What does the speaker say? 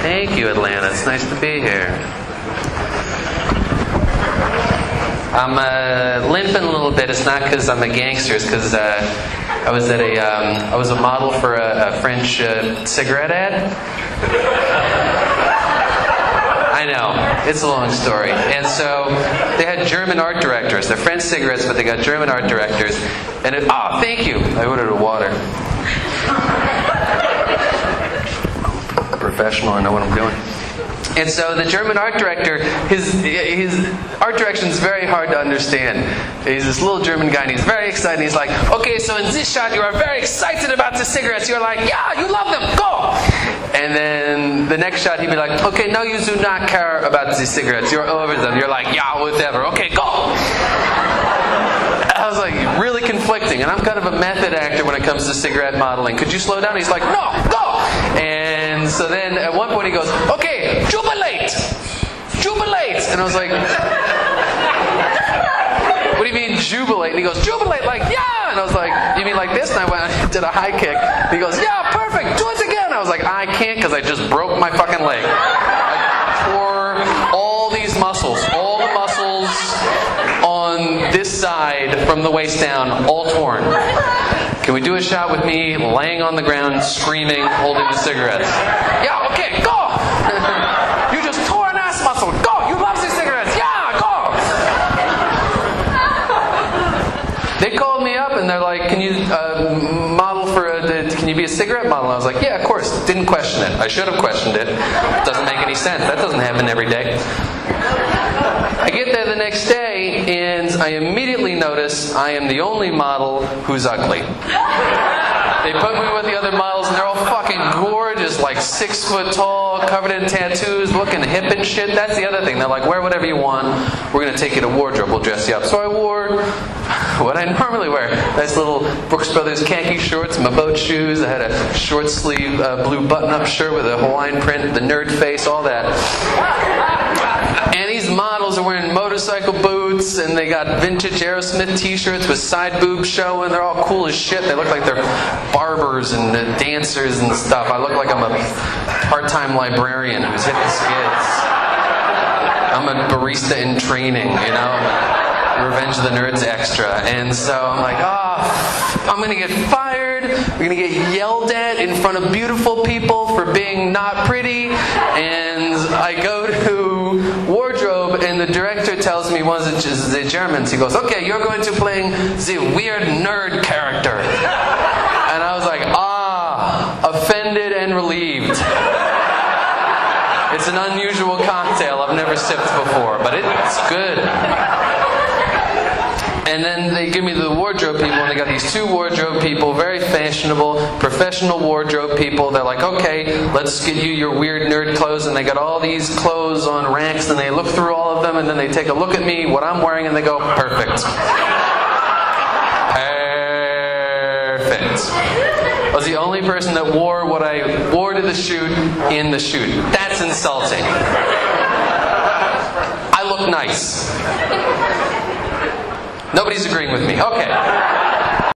Thank you, Atlanta. It's nice to be here. I'm limping a little bit. It's not because I'm a gangster. It's because I was a model for a French cigarette ad. I know, it's a long story. And so they had German art directors. They're French cigarettes, but they got German art directors. And thank you. I ordered a water. Professional, I know what I'm doing. And so the German art director, his art direction is very hard to understand. He's this little German guy, and he's very excited. He's like, okay, so in this shot, you are very excited about the cigarettes. You're like, yeah, you love them, go! And then the next shot, he'd be like, okay, no, you do not care about the cigarettes. You're over them. You're like, yeah, whatever. Okay, go! I was like, really conflicting. And I'm kind of a method actor when it comes to cigarette modeling. Could you slow down? He's like, no, go! And so then at one point he goes, okay, jubilate! Jubilate! And I was like, what do you mean jubilate? And he goes, jubilate, like, yeah! And I was like, you mean like this? And I went and did a high kick. And he goes, yeah, perfect, do it again! I was like, I can't because I just broke my fucking leg. I tore all these muscles, all the muscles on this side from the waist down, all torn. Can we do a shot with me laying on the ground, screaming, holding the cigarettes? Yeah, okay, go! You just tore an ass muscle. Go! You love these cigarettes. Yeah, go! They called me up and they're like, can you model for can you be a cigarette model? And I was like, yeah, of course. Didn't question it. I should have questioned it. Doesn't make any sense. That doesn't happen every day. I get there the next day, and I immediately notice I am the only model who's ugly. They put me with the other models, and they're all fucking gorgeous, like 6 foot tall, covered in tattoos, looking hip and shit. That's the other thing. They're like, wear whatever you want. We're going to take you to wardrobe. We'll dress you up. So I wore what I normally wear. Nice little Brooks Brothers khaki shorts, my boat shoes. I had a short sleeve blue button-up shirt with a Hawaiian print, the nerd face, all that. And these models are wearing motorcycle boots, and they got vintage Aerosmith t-shirts with side boobs showing. They're all cool as shit. They look like they're barbers and dancers and stuff. I look like I'm a part-time librarian who's hitting skids. I'm a barista in training, you know? Revenge of the Nerds extra. And so I'm like, I'm going to get fired. We're going to get yelled at in front of beautiful people for being not pretty. And I go to wardrobe, and the director tells me, one of the Germans, he goes, okay, you're going to play the weird nerd character. And I was like, offended and relieved. It's an unusual cocktail I've never sipped before, but it's good. And then they give me the wardrobe people, and they got these 2 wardrobe people, very fashionable, professional wardrobe people. They're like, okay, let's get you your weird nerd clothes. And they got all these clothes on racks, and they look through all of them, and then they take a look at me, what I'm wearing, and they go, perfect. Perfect. I was the only person that wore what I wore to the shoot in the shoot. That's insulting. I look nice. Nobody's agreeing with me. Okay.